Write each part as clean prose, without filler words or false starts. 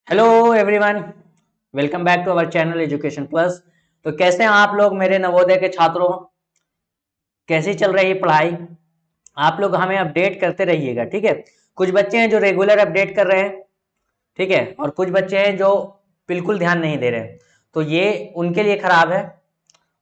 Hello everyone, welcome back to our channel Education Plus. तो कैसे हैं आप लोग मेरे नवोदय के छात्रों? कैसी चल रही है पढ़ाई? आप लोग हमें अपडेट करते रहिएगा, ठीक है। कुछ बच्चे हैं जो रेगुलर अपडेट कर रहे हैं, ठीक है, और कुछ बच्चे हैं जो बिल्कुल ध्यान नहीं दे रहे हैं। तो ये उनके लिए खराब है,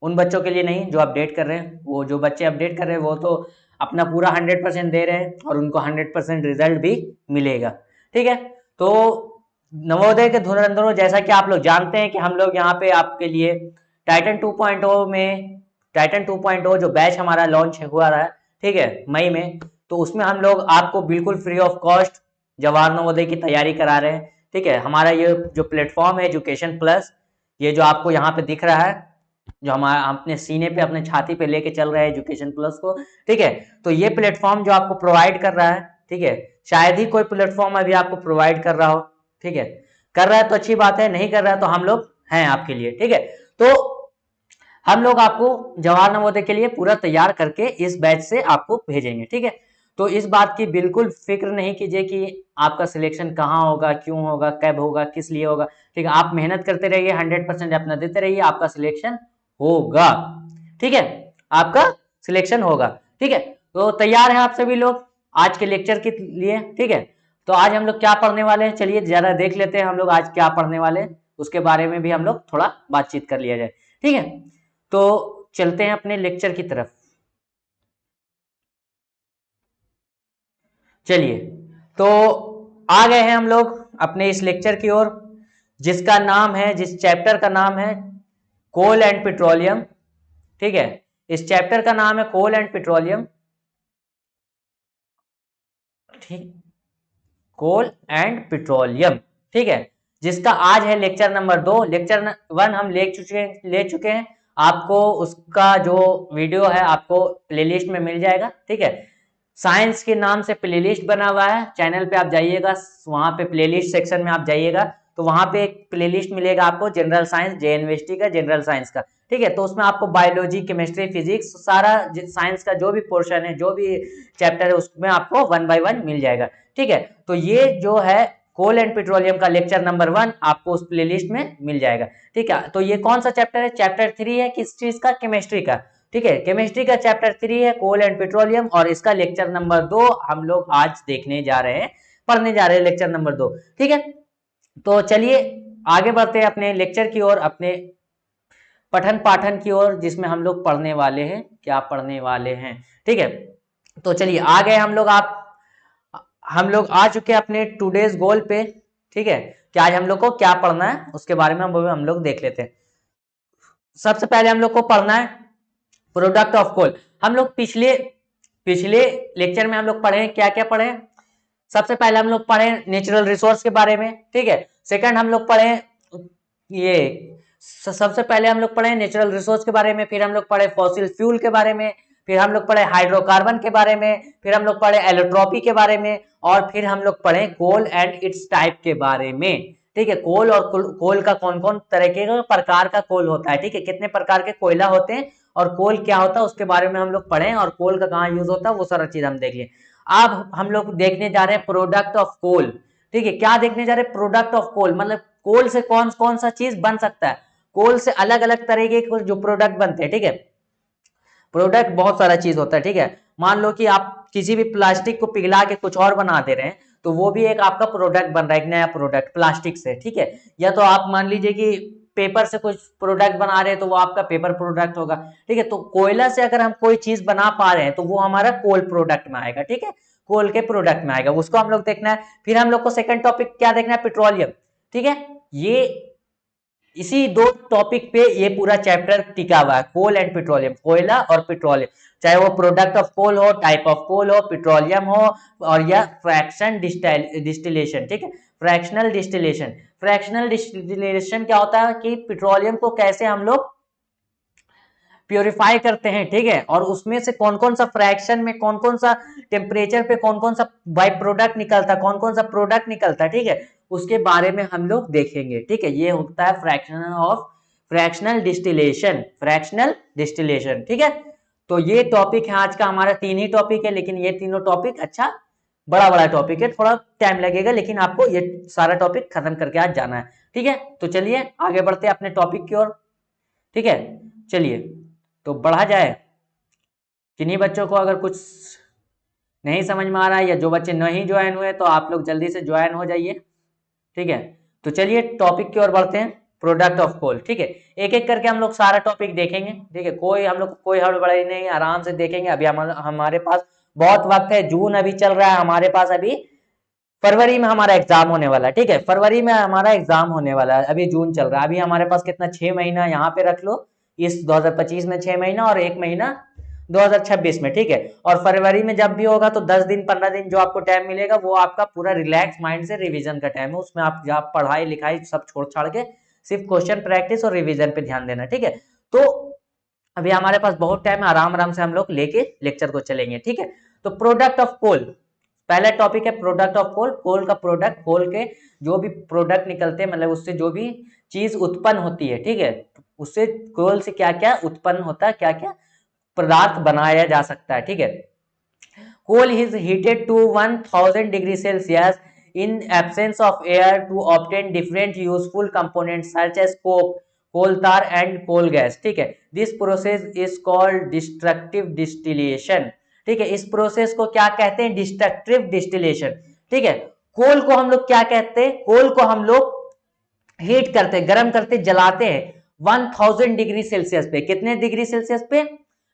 उन बच्चों के लिए नहीं जो अपडेट कर रहे हैं। वो जो बच्चे अपडेट कर रहे हैं वो तो अपना पूरा 100% दे रहे हैं और उनको 100% रिजल्ट भी मिलेगा, ठीक है। तो नवोदय के धुरंधरों, जैसा कि आप लोग जानते हैं कि हम लोग यहाँ पे आपके लिए टाइटन 2.0 में टाइटन 2.0 जो बैच हमारा लॉन्च हुआ रहा है, ठीक है, मई में। तो उसमें हम लोग आपको बिल्कुल free of cost Jawahar Navodaya की तैयारी करा रहे हैं, ठीक है। हमारा ये जो प्लेटफॉर्म है एजुकेशन प्लस, ये जो आपको यहाँ पे दिख रहा है, जो हमारा अपने सीने पे अपने छाती पे लेके चल रहा है एजुकेशन प्लस को, ठीक है। तो ये प्लेटफॉर्म जो आपको प्रोवाइड कर रहा है, ठीक है, शायद ही कोई प्लेटफॉर्म अभी आपको प्रोवाइड कर रहा हो, ठीक है। कर रहा है तो अच्छी बात है, नहीं कर रहा है तो हम लोग हैं आपके लिए, ठीक है। तो हम लोग आपको जवाहर नवोदय के लिए पूरा तैयार करके इस बैच से आपको भेजेंगे, ठीक है। तो इस बात की बिल्कुल फिक्र नहीं कीजिए कि आपका सिलेक्शन कहाँ होगा, क्यों होगा, कब होगा, किस लिए होगा, ठीक है। आप मेहनत करते रहिए, 100% अपना देते रहिए, आपका सिलेक्शन होगा, ठीक है। आपका सिलेक्शन होगा, ठीक है। तो तैयार हैं आप सभी लोग आज के लेक्चर के लिए, ठीक है। तो आज हम लोग क्या पढ़ने वाले हैं, चलिए जरा देख लेते हैं हम लोग आज क्या पढ़ने वाले हैं, उसके बारे में भी हम लोग थोड़ा बातचीत कर लिया जाए, ठीक है। तो चलते हैं अपने लेक्चर की तरफ। चलिए, तो आ गए हैं हम लोग अपने इस लेक्चर की ओर, जिसका नाम है, जिस चैप्टर का नाम है कोल एंड पेट्रोलियम, ठीक है। इस चैप्टर का नाम है कोल एंड पेट्रोलियम, ठीक, कोल एंड पेट्रोलियम, ठीक है। जिसका आज है लेक्चर नंबर 2। लेक्चर 1 हम ले चुके हैं। आपको उसका जो वीडियो है आपको प्लेलिस्ट में मिल जाएगा, ठीक है। साइंस के नाम से प्लेलिस्ट बना हुआ है, चैनल पे आप जाइएगा, वहां पे प्लेलिस्ट सेक्शन में आप जाइएगा तो वहां पे एक प्लेलिस्ट मिलेगा आपको, जनरल साइंस जेएनवीएसटी का, जनरल साइंस का, ठीक है। तो उसमें आपको बायोलॉजी, केमिस्ट्री, फिजिक्स, सारा साइंस का जो भी पोर्शन है, जो भी चैप्टर है, उसमें आपको 1 बाय 1 मिल जाएगा, ठीक है। तो ये जो है कोल एंड पेट्रोलियम का लेक्चर नंबर 1 आपको उस प्लेलिस्ट में मिल जाएगा, ठीक है। तो ये कौन सा चैप्टर है? चैप्टर 3 है, किस चीज का? केमिस्ट्री का, ठीक है। केमिस्ट्री का चैप्टर 3 है कोल एंड पेट्रोलियम, और इसका लेक्चर नंबर 2 हम लोग आज देखने जा रहे हैं, पढ़ने जा रहे हैं, लेक्चर नंबर 2, ठीक है। तो चलिए आगे बढ़ते हैं अपने लेक्चर की ओर, अपने पठन पाठन की ओर, जिसमें हम लोग पढ़ने वाले हैं, क्या पढ़ने वाले हैं, ठीक है। तो चलिए आ गए हम लोग आ चुके हैं अपने टूडेज गोल पे, ठीक है, कि आज हम लोग को क्या पढ़ना है उसके बारे में हम लोग देख लेते हैं। सबसे पहले हम लोग को पढ़ना है प्रोडक्ट ऑफ कोल। हम लोग पिछले पिछले लेक्चर में हम लोग पढ़े, क्या क्या पढ़े? सबसे पहले हम लोग पढ़े नेचुरल रिसोर्स के बारे में, ठीक है। सेकंड हम लोग पढ़े ये सबसे पहले हम लोग पढ़े नेचुरल रिसोर्स के बारे में, फिर हम लोग पढ़े फॉसिल फ्यूल के बारे में, फिर हम लोग पढ़े हाइड्रोकार्बन के बारे में, फिर हम लोग पढ़े एलोट्रॉपी के बारे में, और फिर हम लोग पढ़े कोल एंड इट्स टाइप के बारे में, ठीक है। कोल और कोल का कौन कौन तरीके का प्रकार का कोल होता है, ठीक है, कितने प्रकार के कोयला होते हैं और कोल क्या होता है उसके बारे में हम लोग पढ़े, और कोल का कहाँ यूज होता है वो सारा चीज हम देख लिए। अब हम लोग देखने जा रहे हैं प्रोडक्ट ऑफ कोल, ठीक है। क्या देखने जा रहे हैं? प्रोडक्ट ऑफ कोल, मतलब कोल से कौन कौन सा चीज बन सकता है, कोल से अलग अलग तरीके के जो प्रोडक्ट बनते हैं, ठीक है। प्रोडक्ट बहुत सारा चीज होता है, ठीक है। मान लो कि आप किसी भी प्लास्टिक को पिघला के कुछ और बना दे रहे हैं, तो वो भी एक आपका प्रोडक्ट बन रहा है, एक नया प्रोडक्ट प्लास्टिक से, ठीक है। या तो आप मान लीजिए कि पेपर से कुछ प्रोडक्ट बना रहे हैं, तो वो आपका पेपर प्रोडक्ट होगा, ठीक है। तो कोयला से अगर हम कोई चीज बना पा रहे हैं तो वो हमारा कोल प्रोडक्ट में आएगा, ठीक है, कोल के प्रोडक्ट में आएगा, उसको हम लोग देखना है। फिर हम लोग को सेकंड टॉपिक क्या देखना है? पेट्रोलियम, ठीक है। ये इसी दो टॉपिक पे ये पूरा चैप्टर टिका हुआ है, कोल एंड पेट्रोलियम, कोयला और पेट्रोलियम, चाहे वो प्रोडक्ट ऑफ कोल हो, टाइप ऑफ कोल हो, पेट्रोलियम हो, और या फ्रैक्शन डिस्टिलेशन, ठीक है। फ्रैक्शनल डिस्टिलेशन क्या होता है कि पेट्रोलियम को कैसे हम लोग प्योरीफाई करते हैं, ठीक है, और उसमें से कौन कौन सा फ्रैक्शन में, कौन कौन सा टेम्परेचर पे कौन कौन सा बाई प्रोडक्ट निकलता है, कौन कौन सा प्रोडक्ट निकलता है, ठीक है, उसके बारे में हम लोग देखेंगे, ठीक है। ये होता है फ्रैक्शनल डिस्टिलेशन, ठीक है। तो ये टॉपिक है आज का, हमारा 3 ही टॉपिक है, लेकिन ये तीनों टॉपिक अच्छा बड़ा बड़ा टॉपिक है, थोड़ा टाइम लगेगा, लेकिन आपको ये सारा टॉपिक खत्म करके आज जाना है। ठीक है, तो चलिए आगे बढ़ते हैं अपने टॉपिक की ओर। ठीक है, चलिए तो बढ़ा जाए। किन्हीं बच्चों को अगर कुछ नहीं समझ में आ रहा है या जो बच्चे नहीं ज्वाइन हुए तो आप लोग जल्दी से ज्वाइन हो जाइए। ठीक है, तो चलिए टॉपिक की ओर बढ़ते हैं, प्रोडक्ट ऑफ कोल। ठीक है, एक एक करके हम लोग सारा टॉपिक देखेंगे। ठीक है, कोई हम लोग कोई हड़बड़ी नहीं, आराम से देखेंगे। अभी हमारे पास बहुत वक्त है, जून अभी चल रहा है हमारे पास, अभी फरवरी में हमारा एग्जाम होने वाला है। ठीक है, फरवरी में हमारा एग्जाम होने वाला है, अभी जून चल रहा है। अभी हमारे पास कितना, 6 महीना यहाँ पे रख लो, इस 2025 में 6 महीना और 1 महीना 2026 में। ठीक है, और फरवरी में जब भी होगा तो 10 दिन 15 दिन जो आपको टाइम मिलेगा वो आपका पूरा रिलैक्स माइंड से रिवीजन का टाइम है। उसमें आप जब पढ़ाई लिखाई सब छोड़ छाड़ के सिर्फ क्वेश्चन प्रैक्टिस और रिवीजन पे ध्यान देना। ठीक है, तो अभी हमारे पास बहुत टाइम है, आराम आराम से हम लोग लेके लेक्चर को चलेंगे। ठीक है, तो प्रोडक्ट ऑफ कोल, पहला टॉपिक है प्रोडक्ट ऑफ कोल। कोल का प्रोडक्ट, कोल के जो भी प्रोडक्ट निकलते हैं, मतलब उससे जो भी चीज उत्पन्न होती है, ठीक है, उससे कोल से क्या क्या उत्पन्न होता है, क्या क्या पदार्थ बनाया जा सकता है। ठीक है, coal is heated to 1000 degree Celsius in absence of air to obtain different useful components such as coke, coal tar and coal gas। ठीक है, this process is called destructive distillation। ठीक है, इस प्रोसेस को क्या कहते हैं, डिस्ट्रक्टिव डिस्टिलेशन। ठीक है, कोल को हम लोग क्या कहते हैं, कोल को हम लोग हीट करते हैं, गर्म करते, जलाते हैं 1000 डिग्री सेल्सियस पे। कितने डिग्री सेल्सियस पे,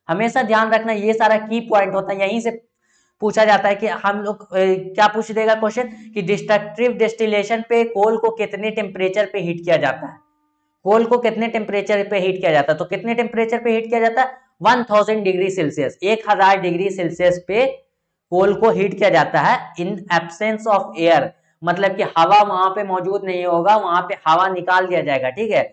हमेशा ध्यान रखना, ये सारा की पॉइंट होता है, यहीं से पूछा जाता है कि हम लोग क्या पूछ देगा क्वेश्चन कि डिस्ट्रक्टिव डिस्टिलेशन पे कोल को कितने टेम्परेचर पे हीट किया जाता है, कोल को कितने टेम्परेचर पे हीट किया जाता है। तो कितने टेम्परेचर पे हीट किया जाता है, 1000 डिग्री सेल्सियस, 1000 डिग्री सेल्सियस पे कोल को हीट किया जाता है इन एब्सेंस ऑफ एयर। मतलब कि हवा वहां पे मौजूद नहीं होगा, वहां पे हवा निकाल दिया जाएगा। ठीक है,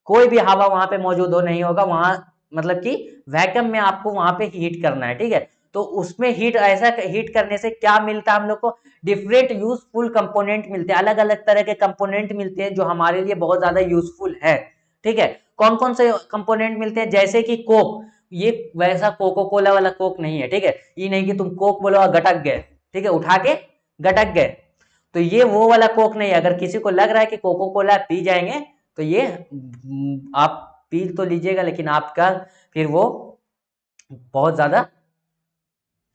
कोई भी हवा वहां पे मौजूद हो नहीं होगा वहां, मतलब कि वैक्यूम में आपको वहां पे हीट करना है। ठीक है, तो उसमें हीट, ऐसा हीट करने से क्या मिलता है हम लोग को, डिफरेंट यूजफुल कंपोनेंट मिलते हैं, अलग अलग तरह के कंपोनेंट मिलते हैं जो हमारे लिए बहुत ज्यादा यूजफुल है। ठीक है, कौन कौन से कंपोनेंट मिलते हैं, जैसे कि कोक, ये वैसा कोको कोला वाला कोक नहीं है। ठीक है, ये नहीं कि तुम कोक बोलो और गटक गए, ठीक है, उठा के गटक गए, तो ये वो वाला कोक नहीं है। अगर किसी को लग रहा है कि कोको कोला पी जाएंगे तो ये आप पी तो लीजिएगा, लेकिन आपका फिर वो बहुत ज्यादा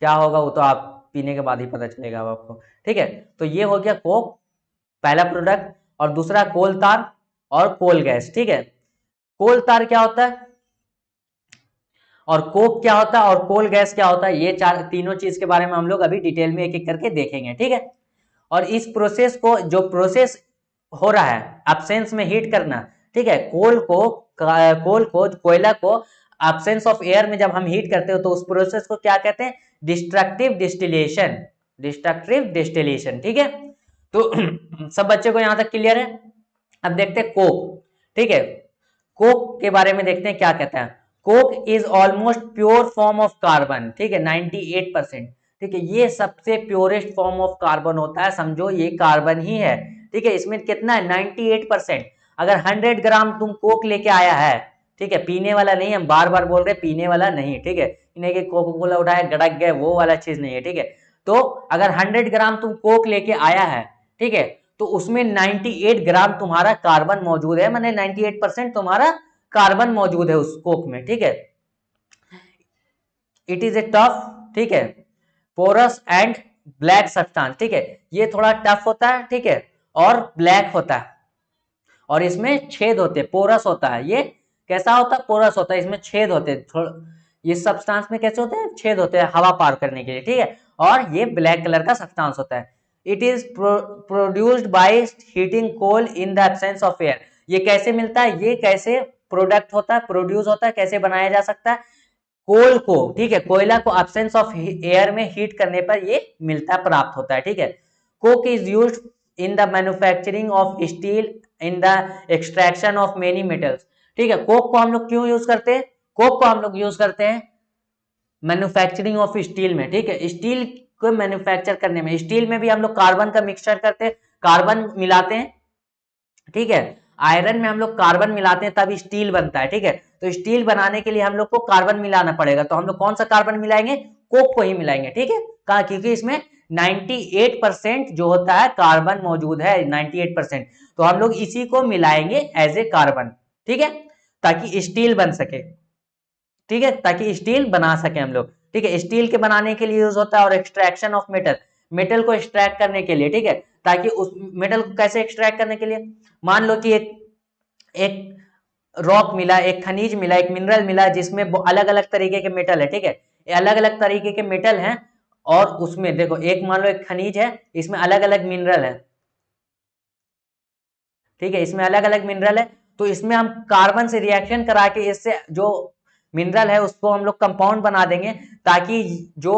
क्या होगा वो तो आप पीने के बाद ही पता चलेगा आपको। ठीक है, तो ये हो गया कोक, पहला प्रोडक्ट। और दूसरा कोल तार और कोल गैस। ठीक है, कोल तार क्या होता है और कोक क्या होता है और कोल गैस क्या होता है, ये तीनों चीज के बारे में हम लोग अभी डिटेल में एक एक करके देखेंगे। ठीक है, और इस प्रोसेस को, जो प्रोसेस हो रहा है एब्सेंस में हीट करना, ठीक है, कोल को कोयला को एब्सेंस ऑफ एयर में जब हम हीट करते हो तो उस प्रोसेस को क्या कहते हैं, डिस्ट्रक्टिव डिस्टिलेशन, डिस्ट्रक्टिव डिस्टिलेशन। ठीक है, तो सब बच्चे को यहां तक क्लियर है। अब देखते हैं कोक। ठीक है, कोक के बारे में देखते हैं क्या कहता है। Coke is almost pure form of carbon. ठीक है, 98%। ठीक है, ये सबसे प्योरेस्ट फॉर्म ऑफ कार्बन होता है, समझो ये कार्बन ही है। ठीक है, इसमें कितना है, 98%। अगर 100 ग्राम तुम कोक लेके आया है, ठीक है, पीने वाला नहीं, हम बार बार बोल रहे पीने वाला नहीं। ठीक है, इन्हें कि कोको कोला उठाया गड़क गए, वो वाला चीज नहीं है। ठीक है, तो अगर 100 ग्राम तुम कोक लेके आया है, ठीक है, तो उसमें 98 ग्राम तुम्हारा कार्बन मौजूद है, माने 98% तुम्हारा कार्बन मौजूद है उस कोक में। ठीक है, इट इज ए टफ, ठीक है, पोरस एंड ब्लैक सब्सटेंस। ठीक है, ये थोड़ा टफ होता है, ठीक है, और ब्लैक होता है, और इसमें छेद होते हैं, पोरस होता है। ये कैसा होता है, पोरस होता है, इसमें छेद होते हैं। ये सब्सटेंस में कैसे होते हैं, छेद होते हैं हवा पार करने के लिए। ठीक है, और ये ब्लैक कलर का सब्सटेंस होता है। It is produced by heating coal in the absence of air. ये कैसे मिलता है, ये कैसे प्रोडक्ट होता है, प्रोड्यूस होता है, कैसे बनाया जा सकता है, कोल को, ठीक है, कोयला को एब्सेंस ऑफ एयर में हीट करने पर ये मिलता है, प्राप्त होता है। ठीक है, Coke is used in the manufacturing of steel, in the extraction of many metals. ठीक है, कोक को हम लोग क्यों यूज करते हैं, कोक को हम लोग यूज करते हैं मैन्युफैक्चरिंग ऑफ स्टील में। ठीक है, स्टील को मैन्युफैक्चर करने में, स्टील में भी हम लोग कार्बन का मिक्सचर करते हैं, कार्बन मिलाते हैं। ठीक है, आयरन में हम लोग कार्बन मिलाते हैं तब स्टील बनता है। ठीक है, तो स्टील बनाने के लिए हम लोग को कार्बन मिलाना पड़ेगा, तो हम लोग कौन सा कार्बन मिलाएंगे, कोक को ही मिलाएंगे। ठीक है, कहा क्योंकि इसमें 98% जो होता है कार्बन मौजूद है, 98%। तो हम लोग इसी को मिलाएंगे एज ए कार्बन, ठीक है, ताकि स्टील बन सके, ठीक है, ताकि स्टील बना सके हम लोग, ठीक है। स्टील के बनाने के लिए यूज होता है, और एक्सट्रैक्शन ऑफ मेटल, मेटल को एक्सट्रैक्ट करने के लिए, ठीक है, ताकि उस मेटल को कैसे एक्सट्रैक्ट करने के लिए, मान लो कि एक रॉक मिला, एक खनिज मिला, एक मिनरल मिला जिसमें अलग अलग तरीके के मेटल है, ठीक है, ये अलग अलग तरीके के मेटल हैं, और उसमें देखो एक मान लो एक खनिज है, इसमें अलग अलग मिनरल है, ठीक है, इसमें अलग अलग मिनरल है, तो इसमें हम कार्बन से रिएक्शन करा के इससे जो मिनरल है उसको हम लोग कंपाउंड बना देंगे, ताकि जो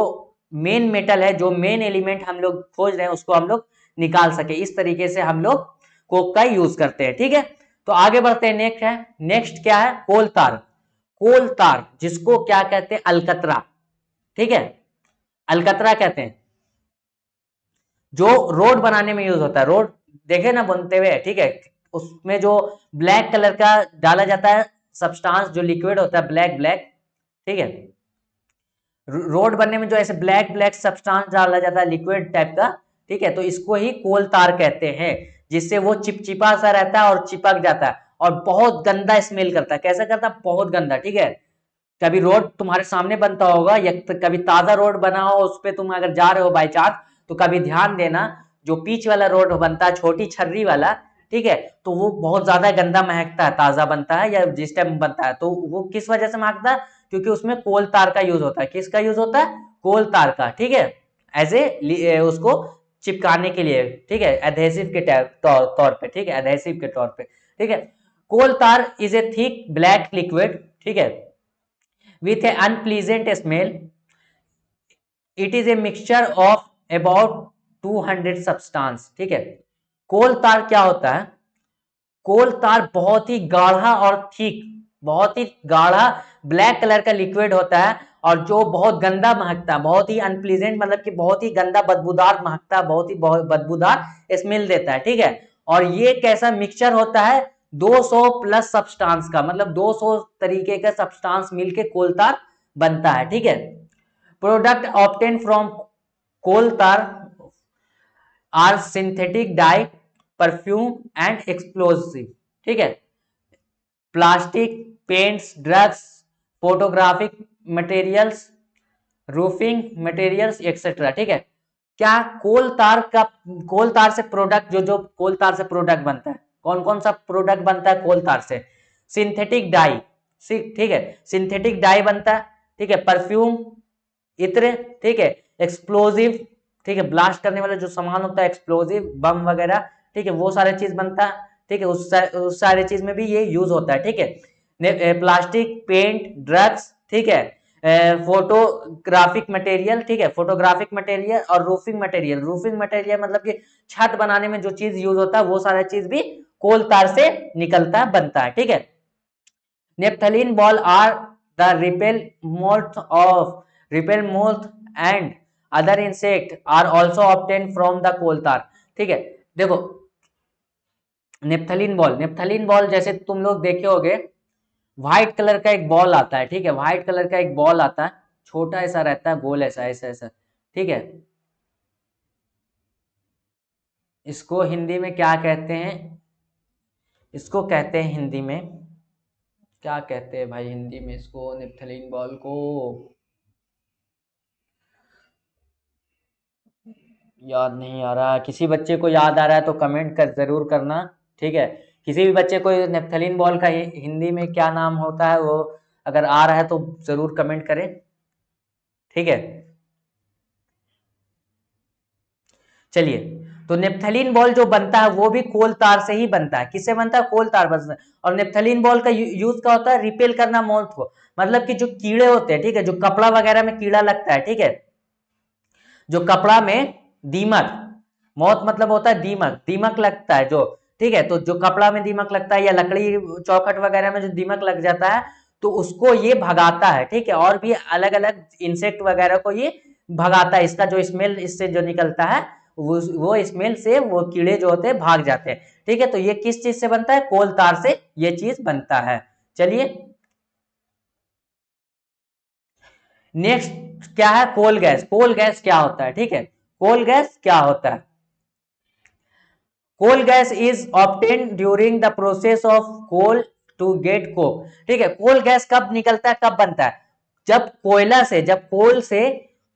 मेन मेटल है, जो मेन एलिमेंट हम लोग खोज रहे हैं उसको हम लोग निकाल सके। इस तरीके से हम लोग कोक का यूज करते हैं, ठीक है। तो आगे बढ़ते हैं, नेक्स्ट क्या है, कोल तार। कोल तार जिसको क्या कहते हैं, अलकतरा, ठीक है, अलकतरा कहते हैं, जो रोड बनाने में यूज होता है, रोड देखे ना बनते हुए, ठीक है, उसमें जो ब्लैक कलर का डाला जाता है सब्सटेंस, जो लिक्विड होता है ब्लैक ब्लैक, ठीक है, रोड बनने में जो ऐसे ब्लैक ब्लैक सब्सटेंस डाला जाता है लिक्विड टाइप का, ठीक है, तो इसको ही कोल तार कहते हैं, जिससे वो चिपचिपा सा रहता है और चिपक जाता है और बहुत गंदा स्मेल करता है। कैसा करता है, बहुत गंदा, ठीक है। कभी रोड तुम्हारे सामने बनता होगा या कभी ताजा रोड बना हो, उस पर तुम अगर जा रहे हो बाई चांस, तो कभी ध्यान देना, जो पीच वाला रोड बनता है, छोटी छर्री वाला, ठीक है, तो वो बहुत ज्यादा गंदा महकता है, ताजा बनता है या जिस टाइम बनता है, तो वो किस वजह से महकता है, क्योंकि उसमें कोल तार का यूज होता है। किसका यूज होता है, कोल तार का, ठीक है, एज ए उसको चिपकाने के लिए, ठीक है, एडहेसिव के तौर पे, ठीक है, एडहेसिव के तौर पे, ठीक है। कोल तार is a thick black liquid, ठीक है, with a unpleasant smell. It is a mixture of about 200 substance, ठीक है। कोल तार क्या होता है, कोल तार बहुत ही गाढ़ा और थिक, बहुत ही गाढ़ा ब्लैक कलर का लिक्विड होता है, और जो बहुत गंदा महकता है, बहुत ही अनप्लीजेंट, मतलब कि बहुत ही गंदा बदबूदार महकता है, बहुत ही बदबूदार स्मेल देता है, ठीक है। और ये कैसा मिक्सचर होता है, 200 प्लस सब्सटेंस का, मतलब 200 तरीके का सब्सटेंस मिलके कोल तार बनता है, ठीक है। Product obtain from coal tar are synthetic dye, perfume and explosive, ठीक है, plastic, paints, drugs, photographic materials, roofing materials etcetera, ठीक है। क्या कोल तार का, कोल तार से प्रोडक्ट, जो कोल तार से प्रोडक्ट बनता है, कौन कौन सा प्रोडक्ट बनता है कोल तार से, सिंथेटिक डाई, ठीक है, सिंथेटिक डाई बनता है, ठीक है, परफ्यूम, इत्र, ठीक है, एक्सप्लोजिव, ठीक है, ब्लास्ट करने वाला जो सामान होता है, एक्सप्लोजिव, बम वगैरह, ठीक है, वो सारे चीज बनता है, ठीक है, उस सारे चीज में भी ये यूज होता है, ठीक है। प्लास्टिक, पेंट, ड्रग्स, ठीक है, फोटोग्राफिक मटेरियल, ठीक है, फोटोग्राफिक मटेरियल, और रूफिंग मटेरियल, रूफिंग मटेरियल मतलब कि छत बनाने में जो चीज यूज होता है, वो सारा चीज भी कोल तार से निकलता है, बनता है, ठीक है। Naphthalene ball are the repel moth and other insect are also obtained from the coal tar, ठीक है। देखो नेप्थलीन बॉल जैसे तुम लोग देखे होगे, व्हाइट कलर का एक बॉल आता है, ठीक है, व्हाइट कलर का एक बॉल आता है, छोटा ऐसा रहता है, गोल ऐसा ऐसा ऐसा, ठीक है। इसको हिंदी में क्या कहते हैं, इसको कहते हैं हिंदी में, क्या कहते हैं भाई हिंदी में इसको, नेप्थलीन बॉल को याद नहीं आ रहा, किसी बच्चे को याद आ रहा है तो कमेंट कर जरूर करना, ठीक है। किसी भी बच्चे को नेप्थलीन बॉल का हिंदी में क्या नाम होता है, वो अगर आ रहा है तो जरूर कमेंट करें, ठीक है। चलिए, तो नेप्थलीन बॉल जो बनता है वो भी कोल तार से ही बनता है। किससे बनता है, कोल तार बनता है। और नेप्थलीन बॉल का यूज क्या होता है, रिपेल करना मॉथ को, मतलब कि जो कीड़े होते हैं, ठीक है, जो कपड़ा वगैरह में कीड़ा लगता है, ठीक है, जो कपड़ा में दीमक, मौत मतलब होता है दीमक, दीमक लगता है जो, ठीक है, तो जो कपड़ा में दीमक लगता है या लकड़ी चौखट वगैरह में जो दीमक लग जाता है, तो उसको ये भगाता है, ठीक है, और भी अलग अलग इंसेक्ट वगैरह को ये भगाता है। इसका जो स्मेल इससे जो निकलता है, वो स्मेल से वो कीड़े जो होते हैं भाग जाते हैं, ठीक है। तो ये किस चीज से बनता है, कोल तार से ये चीज बनता है। चलिए, नेक्स्ट क्या है, कोल गैस। कोल गैस क्या होता है, ठीक है, कोल गैस क्या होता है? Coal gas is obtain during the process of coal to get coke. ठीक है, कोल गैस कब निकलता है, कब बनता है? जब कोयला से, जब कोल से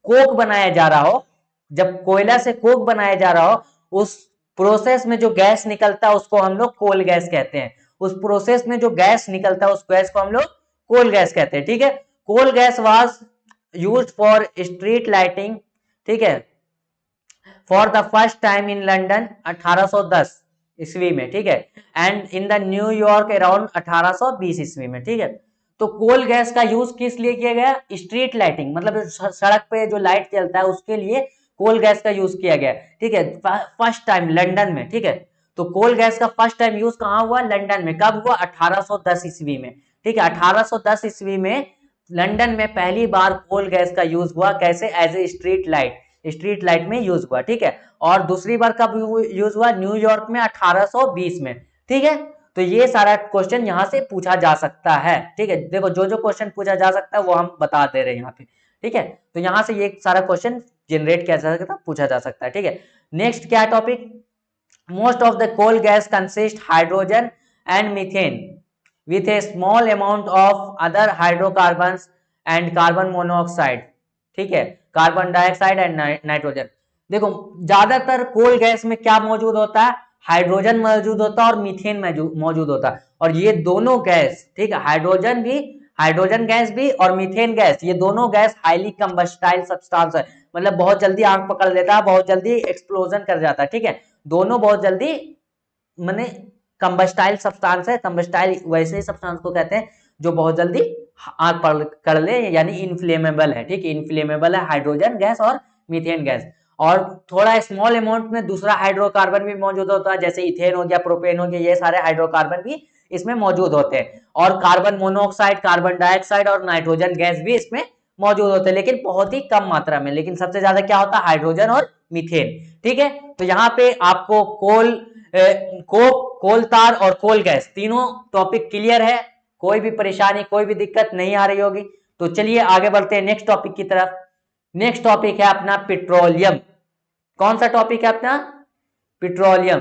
कोक बनाया जा रहा हो, जब कोयला से कोक बनाया जा रहा हो, उस प्रोसेस में जो गैस निकलता है उसको हम लोग कोल गैस कहते हैं। उस प्रोसेस में जो गैस निकलता है उस गैस को हम लोग कोल गैस कहते हैं। ठीक है, coal gas was used for street lighting. ठीक है, for the first time in London 1810 ईस्वी में। ठीक है, and in the New York around 1820 ईस्वी में। ठीक है, तो कोल गैस का यूज किस लिए किया गया? स्ट्रीट लाइटिंग, मतलब सड़क पे जो लाइट चलता है उसके लिए कोल गैस का यूज किया गया। ठीक है, फर्स्ट टाइम लंदन में। ठीक है, तो कोल गैस का फर्स्ट टाइम यूज कहां हुआ? लंदन में। कब हुआ? 1810 ईस्वी में। ठीक है, 1810 ईस्वी में लंदन में पहली बार कोल गैस का यूज हुआ। कैसे? As a street light, street light में यूज हुआ। ठीक है, और दूसरी बार कब यूज हुआ? न्यूयॉर्क में 1820 में। ठीक है, तो ये सारा क्वेश्चन यहां से पूछा जा सकता है। ठीक है, देखो जो जो क्वेश्चन पूछा जा सकता है वो हम बता दे रहे हैं यहाँ पे। ठीक है, तो यहां से ये सारा क्वेश्चन जनरेट किया जा सकता है, पूछा जा सकता है। ठीक है, नेक्स्ट क्या topic? Most of the coal gas consist hydrogen and methane with a small amount of other hydrocarbons and carbon monoxide। ठीक है, कार्बन डाइऑक्साइड एंड नाइट्रोजन। देखो ज्यादातर कोल गैस में क्या मौजूद होता है? हाइड्रोजन मौजूद होता है और मीथेन मौजूद होता है। और ये दोनों गैस, ठीक है, हाइड्रोजन गैस भी और मीथेन गैस, ये दोनों गैस हाईली कंबस्टाइल सब्सटेंस है। मतलब बहुत जल्दी आग पकड़ लेता है, बहुत जल्दी एक्सप्लोजन कर जाता है। ठीक है, दोनों बहुत जल्दी माने कंबस्टाइल सब्सटेंस है। कंबस्टाइल वैसे ही सब्सटेंस को कहते हैं जो बहुत जल्दी आग पकड़ ले, यानी इनफ्लेमेबल है। ठीक है, इनफ्लेमेबल है हाइड्रोजन गैस और मीथेन गैस। और थोड़ा स्मॉल अमाउंट में दूसरा हाइड्रोकार्बन भी मौजूद होता है, जैसे इथेन हो गया, प्रोपेन हो गया, ये सारे हाइड्रोकार्बन भी इसमें मौजूद होते हैं। और कार्बन मोनोऑक्साइड, कार्बन डाइऑक्साइड और नाइट्रोजन गैस भी इसमें मौजूद होते हैं, लेकिन बहुत ही कम मात्रा में। लेकिन सबसे ज्यादा क्या होता है? हाइड्रोजन और मीथेन। ठीक है, तो यहाँ पे आपको कोल तार और कोल गैस तीनों टॉपिक क्लियर है, कोई भी परेशानी, कोई भी दिक्कत नहीं आ रही होगी। तो चलिए आगे बढ़ते हैं नेक्स्ट टॉपिक की तरफ। नेक्स्ट टॉपिक है अपना पेट्रोलियम। कौन सा टॉपिक है अपना? पेट्रोलियम।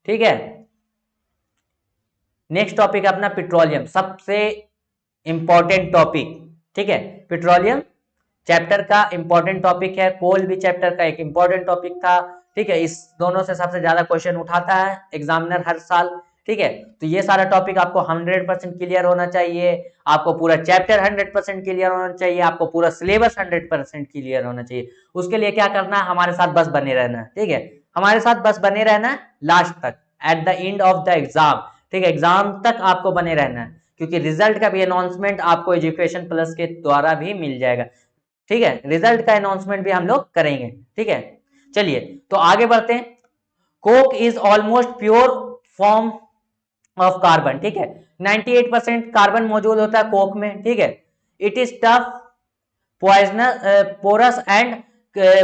ठीक है, नेक्स्ट टॉपिक है अपना पेट्रोलियम, सबसे इंपॉर्टेंट टॉपिक। ठीक है, पेट्रोलियम चैप्टर का इंपॉर्टेंट टॉपिक है, कोल भी चैप्टर का एक इंपॉर्टेंट टॉपिक था। ठीक है, इस दोनों से सबसे ज्यादा क्वेश्चन उठाता है एग्जामिनर हर साल। ठीक है, तो ये सारा टॉपिक आपको 100% क्लियर होना चाहिए, आपको पूरा चैप्टर 100% क्लियर होना चाहिए, आपको पूरा सिलेबस 100% क्लियर होना चाहिए। उसके लिए क्या करना है? हमारे साथ बस बने रहना है। ठीक है, हमारे साथ बस बने रहना है लास्ट तक, at the end of the exam. ठीक है, एग्जाम तक आपको बने रहना है, क्योंकि रिजल्ट का भी अनाउंसमेंट आपको एजुकेशन प्लस के द्वारा भी मिल जाएगा। ठीक है, रिजल्ट का अनाउंसमेंट भी हम लोग करेंगे। ठीक है, चलिए तो आगे बढ़ते हैं। Coke is almost pure form of carbon. ठीक है, 98% कार्बन मौजूद होता है कोक में। ठीक है, it is tough, poisonous, porous and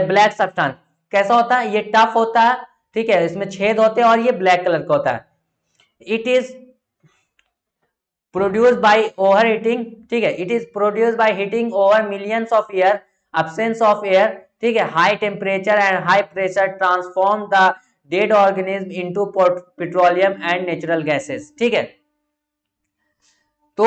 black substance. कैसा होता है? ये टफ होता है, ठीक है, इसमें छेद होते हैं और ये ब्लैक कलर का होता है। It is produced bye over heating. ठीक है, it is produced by heating over millions of year, absence of air। ठीक है, high temperature and high pressure transform the dead organism into petroleum and natural gases. ठीक है, तो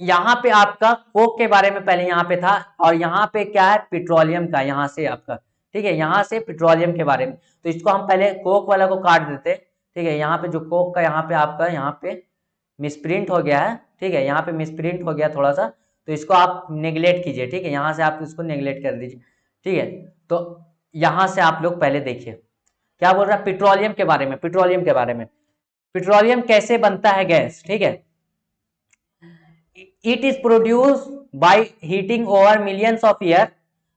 यहां पे आपका कोक के बारे में पहले यहां पे था, और यहां पे क्या है? पेट्रोलियम का, यहां से आपका, ठीक है, यहां से पेट्रोलियम के बारे में। तो इसको हम पहले कोक वाला को काट देते। ठीक है, यहाँ पे जो कोक का यहाँ पे आपका यहाँ पे मिसप्रिंट हो गया है। ठीक है, यहाँ पे मिसप्रिंट हो गया थोड़ा सा, तो इसको आप नेग्लेक्ट कीजिए। ठीक है, यहाँ से आप इसको नेग्लेक्ट कर दीजिए। ठीक है, तो यहाँ से आप लोग पहले देखिए क्या बोल रहा है पेट्रोलियम के बारे में। पेट्रोलियम के बारे में, पेट्रोलियम कैसे बनता है गैस? ठीक है, it is produce by heating over millions of year,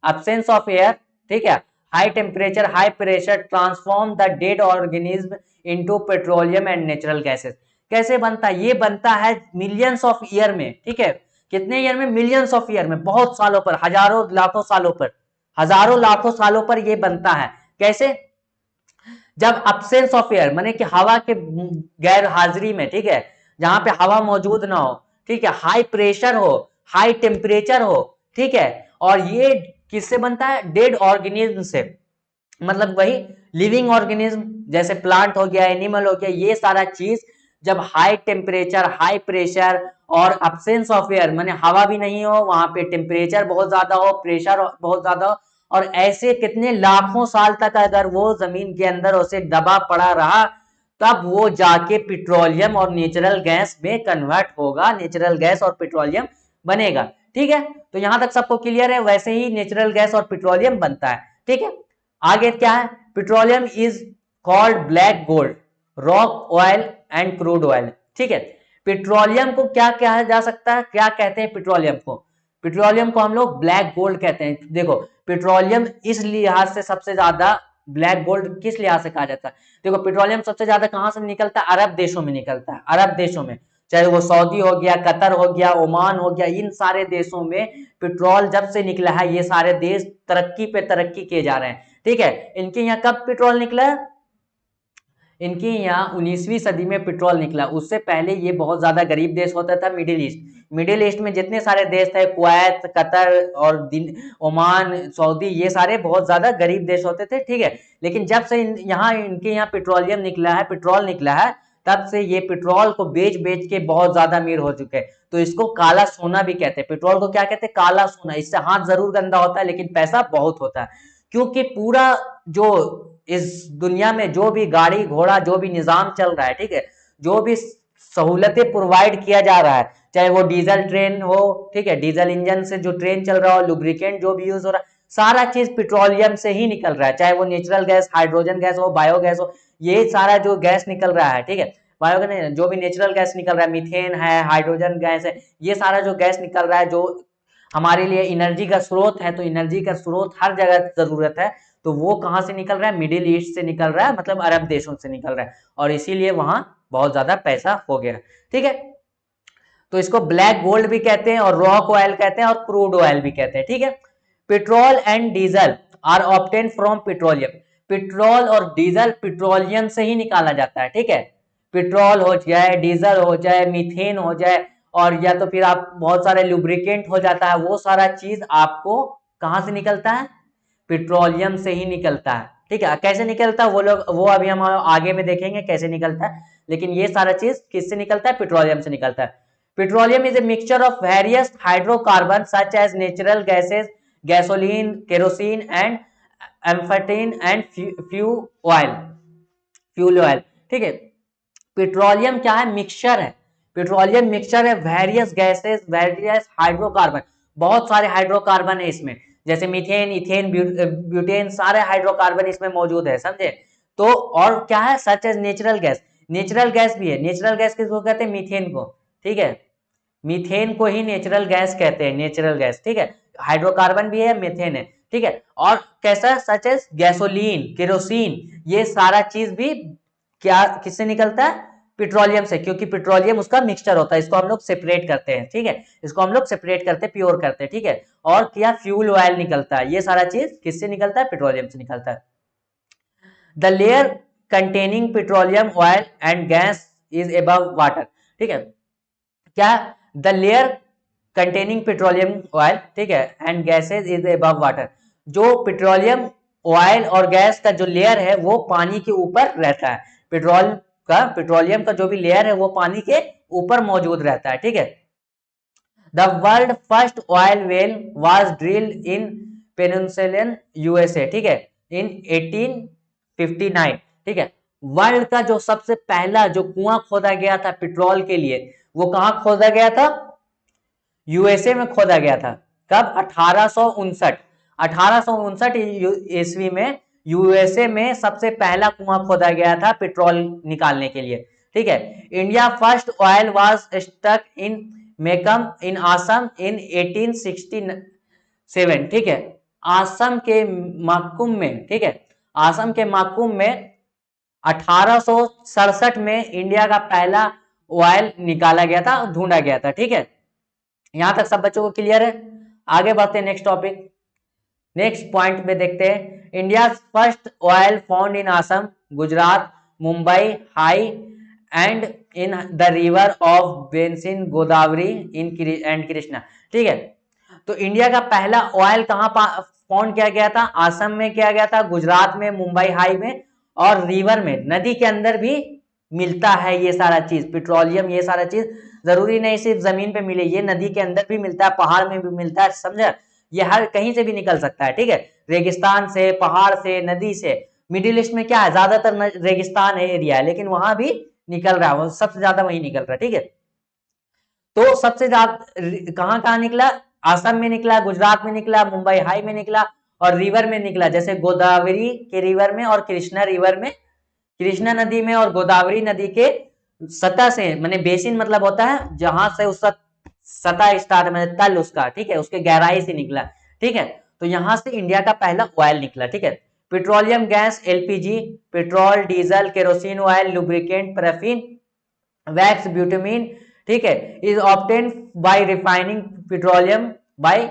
absence of air. ठीक है, high temperature high pressure transform the dead organism into petroleum and natural gases. कैसे बनता है? ये बनता है मिलियंस ऑफ ईयर में। ठीक है, कितने ईयर में? मिलियंस ऑफ ईयर में, बहुत सालों पर, हजारों लाखों सालों पर, हजारों लाखों सालों पर ये बनता है। कैसे? जब absence ऑफ एयर माने कि हवा के गैर हाजिरी में, ठीक है, जहां पे हवा मौजूद ना हो, ठीक है, हाई प्रेशर हो, हाई टेम्परेचर हो, ठीक है, और ये किससे बनता है? डेड ऑर्गेनिज्म से। मतलब वही लिविंग ऑर्गेनिज्म जैसे प्लांट हो गया, एनिमल हो गया, ये सारा चीज जब हाई टेम्परेचर, हाई प्रेशर और अब्सेंस ऑफ एयर, माने हवा भी नहीं हो, वहां पे टेम्परेचर बहुत ज्यादा हो, प्रेशर बहुत ज्यादा हो, और ऐसे कितने लाखों साल तक अगर वो जमीन के अंदर उसे दबा पड़ा रहा, तब वो जाके पेट्रोलियम और नेचुरल गैस में कन्वर्ट होगा, नेचुरल गैस और पेट्रोलियम बनेगा। ठीक है, तो यहां तक सबको क्लियर है। वैसे ही नेचुरल गैस और पेट्रोलियम बनता है। ठीक है, आगे क्या है, petroleum is called black gold, rock oil and crude oil. ठीक है, पेट्रोलियम को क्या कहा जा सकता है, क्या कहते हैं पेट्रोलियम को, पेट्रोलियम को हम लोग ब्लैक गोल्ड कहते हैं। देखो पेट्रोलियम इस लिहाज से सबसे ज्यादा ब्लैक गोल्ड किस लिहाज से कहा जाता है, देखो पेट्रोलियम सबसे ज्यादा कहां से निकलता है, अरब देशों में निकलता है, अरब देशों में, चाहे वो सऊदी हो गया, कतर हो गया, ओमान हो गया, इन सारे देशों में पेट्रोल जब से निकला है, ये सारे देश तरक्की पे तरक्की किए जा रहे हैं। ठीक है, इनके यहाँ कब पेट्रोल निकला, इनके यहाँ 19वीं सदी में पेट्रोल निकला। उससे पहले ये बहुत ज्यादा गरीब देश होता था, मिडिल ईस्ट, मिडिल ईस्ट में जितने सारे देश थे, कुवैत, कतर और ओमान, सऊदी, ये सारे बहुत ज्यादा गरीब देश होते थे। ठीक है, लेकिन जब से यहाँ इनके यहाँ पेट्रोलियम निकला है, पेट्रोल निकला है, तब से ये पेट्रोल को बेच बेच के बहुत ज्यादा अमीर हो चुके हैं। तो इसको काला सोना भी कहते हैं, पेट्रोल को क्या कहते हैं, काला सोना। इससे हाथ जरूर गंदा होता है लेकिन पैसा बहुत होता है, क्योंकि पूरा जो इस दुनिया में जो भी गाड़ी घोड़ा, जो भी निजाम चल रहा है, ठीक है, जो भी सहूलतें प्रोवाइड किया जा रहा है, चाहे वो डीजल ट्रेन हो, ठीक है, डीजल इंजन से जो ट्रेन चल रहा हो, लुब्रिकेंट जो भी यूज हो रहा है, सारा चीज पेट्रोलियम से ही निकल रहा है, चाहे वो नेचुरल गैस, हाइड्रोजन गैस हो, बायोगैस हो, ये सारा जो गैस निकल रहा है, ठीक है, बायोगैस जो भी नेचुरल गैस निकल रहा है, मीथेन है, हाइड्रोजन गैस है, ये सारा जो गैस निकल रहा है, जो हमारे लिए एनर्जी का स्रोत है, तो एनर्जी का स्रोत हर जगह जरूरत है, तो वो कहां से निकल रहा है, मिडिल ईस्ट से निकल रहा है, मतलब अरब देशों से निकल रहा है, और इसीलिए वहां बहुत ज्यादा पैसा हो गया। ठीक है, तो इसको ब्लैक गोल्ड भी कहते हैं और रॉक ऑयल कहते हैं और क्रूड ऑयल भी कहते हैं। ठीक है, petrol and diesel are obtain from petroleum, petrol और डीजल पेट्रोलियम से ही निकाला जाता है। ठीक है, पेट्रोल हो जाए, डीजल हो जाए, मीथेन हो जाए, और या तो फिर आप बहुत सारे लुब्रिकेंट हो जाता है, वो सारा चीज आपको कहां से निकलता है, पेट्रोलियम से ही निकलता है। ठीक है, कैसे निकलता है वो अभी हम आगे में देखेंगे कैसे निकलता है, लेकिन ये सारा चीज किससे निकलता है, पेट्रोलियम से निकलता है। Petroleum is a mixture of various hydrocarbon such as natural gases, gasoline, kerosene and एम्फेटिन एंड फ्यूल ऑयल। ठीक है, पेट्रोलियम क्या है, मिक्सचर है, पेट्रोलियम मिक्सचर है वेरियस गैसेस, वेरियस हाइड्रोकार्बन, बहुत सारे हाइड्रोकार्बन है इसमें, जैसे मीथेन, इथेन, ब्यूटेन, सारे हाइड्रोकार्बन इसमें मौजूद है, समझे। तो और क्या है, such as natural gas, natural gas भी है, नेचुरल गैस किसको कहते हैं, मीथेन को। ठीक है, मीथेन को ही नेचुरल गैस कहते हैं, नेचुरल गैस। ठीक है, हाइड्रोकार्बन भी है, मीथेन है। ठीक है, और कैसा, सच एज गैसोलीन, केरोसिन, ये सारा चीज भी क्या किससे निकलता है, पेट्रोलियम से, क्योंकि पेट्रोलियम उसका मिक्सचर होता है, इसको हम लोग सेपरेट करते हैं। ठीक है, इसको हम लोग सेपरेट करते हैं, प्योर करते हैं। ठीक है, और क्या, फ्यूल ऑयल निकलता है, ये सारा चीज किससे निकलता है, पेट्रोलियम से निकलता है। The layer containing petroleum oil and gas is above water. ठीक है, क्या, the layer containing petroleum oil, ठीक है, and gases is above water, जो पेट्रोलियम ऑयल और गैस का जो लेयर है वो पानी के ऊपर रहता है, पेट्रोलियम का जो भी लेयर है वो पानी के ऊपर मौजूद रहता है। ठीक है, the world first oil well was drilled in Pennsylvania USA. ठीक है, इन 1859। ठीक है, वर्ल्ड का जो सबसे पहला जो कुआं खोदा गया था पेट्रोल के लिए, वो कहां खोदा गया था, यूएसए में खोदा गया था। कब, 1859, 1859 ईस्वी में यूएसए में सबसे पहला कुआं खोदा गया था पेट्रोल निकालने के लिए। ठीक है, India first oil was stuck in Makum in Assam in 1867। ठीक है, आसम के माकुम में, ठीक है, आसम के माकुम में 1867 में इंडिया का पहला ऑयल निकाला गया था, ढूंढा गया था। ठीक है, यहां तक सब बच्चों को क्लियर है। आगे बढ़ते हैं नेक्स्ट टॉपिक, नेक्स्ट पॉइंट में देखते हैं, India first oil found in Assam, Gujarat, Mumbai, high and in the river of basin, Godavari in and Krishna. ठीक है, तो इंडिया का पहला ऑयल कहां फाउंड किया गया था, असम में किया गया था, गुजरात में, मुंबई हाई में, और रिवर में, नदी के अंदर भी मिलता है ये सारा चीज, पेट्रोलियम, ये सारा चीज जरूरी नहीं सिर्फ जमीन पे मिले, ये नदी के अंदर भी मिलता है, पहाड़ में भी मिलता है, समझा? ये हर कहीं से भी निकल सकता है, ठीक है, रेगिस्तान से, पहाड़ से, नदी से। मिडिल ईस्ट में क्या है, ज्यादातर रेगिस्तान एरिया है, लेकिन वहां भी निकल रहा है, सबसे ज्यादा वही निकल रहा है, ठीक है। तो सबसे ज्यादा कहाँ कहाँ निकला, असम में निकला, गुजरात में निकला, मुंबई हाई में निकला, और रिवर में निकला, जैसे गोदावरी के रिवर में और कृष्णा रिवर में, कृष्णा नदी में और गोदावरी नदी के सतह से, माने बेसिन मतलब होता है जहां से उसका सतह स्टार्ट, मतलब तल उसका, ठीक है, उसके गहराई से निकला, ठीक है। तो यहां से इंडिया का पहला ऑयल निकला, ठीक है। Petroleum gas, LPG, petrol, diesel, kerosene oil, lubricant, paraffin, wax, bitumen, ठीक है, is obtain by refining petroleum by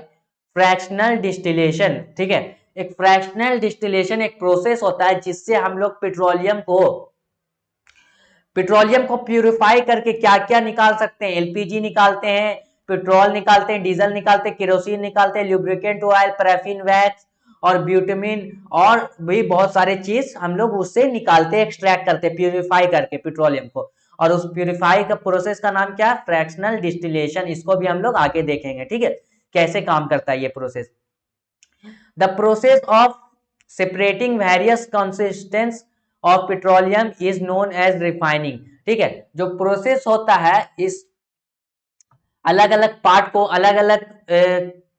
fractional distillation, ठीक है। एक फ्रैक्शनल डिस्टिलेशन एक प्रोसेस होता है जिससे हम लोग पेट्रोलियम को प्यूरिफाई करके क्या क्या निकाल सकते हैं, एलपीजी निकालते हैं, पेट्रोल निकालते हैं, डीजल निकालते हैं, केरोसिन निकालते हैं, ल्यूब्रिकेंट ऑयल, पैराफिन वैक्स और ब्यूटामीन, और भी बहुत सारे चीज हम लोग उससे निकालते हैं, एक्सट्रैक्ट करते हैं, प्यूरिफाई करके पेट्रोलियम को। और उस प्यूरिफाई का प्रोसेस का नाम क्या है, फ्रैक्शनल डिस्टिलेशन। इसको भी हम लोग आगे देखेंगे, ठीक है, कैसे काम करता है ये process. The process of separating various consistence of petroleum is known as refining, ठीक है। जो प्रोसेस होता है इस अलग अलग पार्ट को, अलग अलग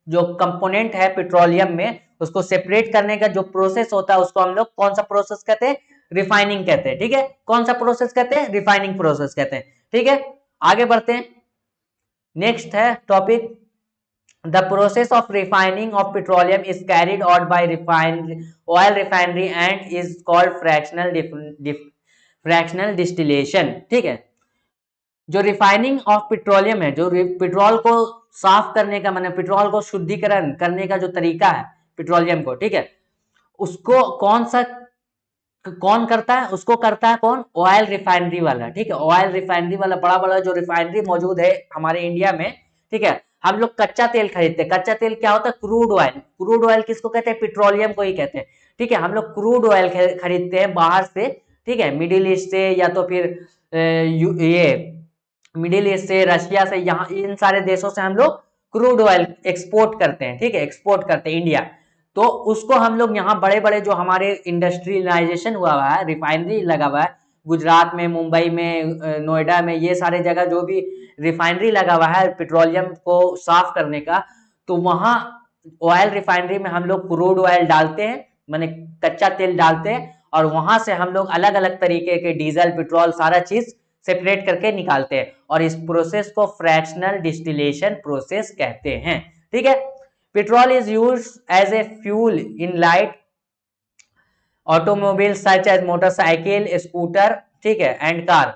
जो कंपोनेंट है पेट्रोलियम में, उसको सेपरेट करने का जो प्रोसेस होता है उसको हम लोग कौन सा प्रोसेस कहते हैं, रिफाइनिंग कहते हैं, ठीक है। कौन सा प्रोसेस कहते हैं, रिफाइनिंग प्रोसेस कहते हैं, ठीक है। आगे बढ़ते हैं, नेक्स्ट है topic, the process of refining of petroleum is carried out by oil refinery and is called fractional distillation, ठीक है। जो रिफाइनिंग ऑफ पेट्रोलियम है, जो पेट्रोल को साफ करने का, मतलब पेट्रोल को शुद्धिकरण करने का जो तरीका है पेट्रोलियम को, ठीक है, उसको कौन करता है, उसको करता है कौन, ऑयल रिफाइनरी वाला, ठीक है। ऑयल रिफाइनरी वाला, बड़ा बड़ा जो रिफाइनरी मौजूद है हमारे इंडिया में, ठीक है। हम लोग कच्चा तेल खरीदते हैं, कच्चा तेल क्या होता है, क्रूड ऑयल। क्रूड ऑयल किसको कहते हैं, पेट्रोलियम को ही कहते हैं, ठीक है। हम लोग क्रूड ऑयल खरीदते हैं बाहर से, ठीक है, मिडिल ईस्ट से, या तो फिर ये मिडिल ईस्ट से, रशिया से, यहाँ इन सारे देशों से हम लोग क्रूड ऑयल एक्सपोर्ट करते हैं, ठीक है, एक्सपोर्ट करते हैं इंडिया। तो उसको हम लोग यहाँ बड़े बड़े जो हमारे इंडस्ट्रियलाइजेशन हुआ हुआ है, रिफाइनरी लगा हुआ है, गुजरात में, मुंबई में, नोएडा में, ये सारे जगह जो भी रिफाइनरी लगा हुआ है पेट्रोलियम को साफ करने का, तो वहाँ ऑयल रिफाइनरी में हम लोग क्रूड ऑयल डालते हैं, माने कच्चा तेल डालते हैं, और वहां से हम लोग अलग अलग तरीके के डीजल, पेट्रोल, सारा चीज सेपरेट करके निकालते हैं, और इस प्रोसेस को फ्रैक्शनल डिस्टिलेशन प्रोसेस कहते हैं, ठीक है। Petrol is use as a fuel in light automobile such as motorcycle, scooter, ठीक है, and car.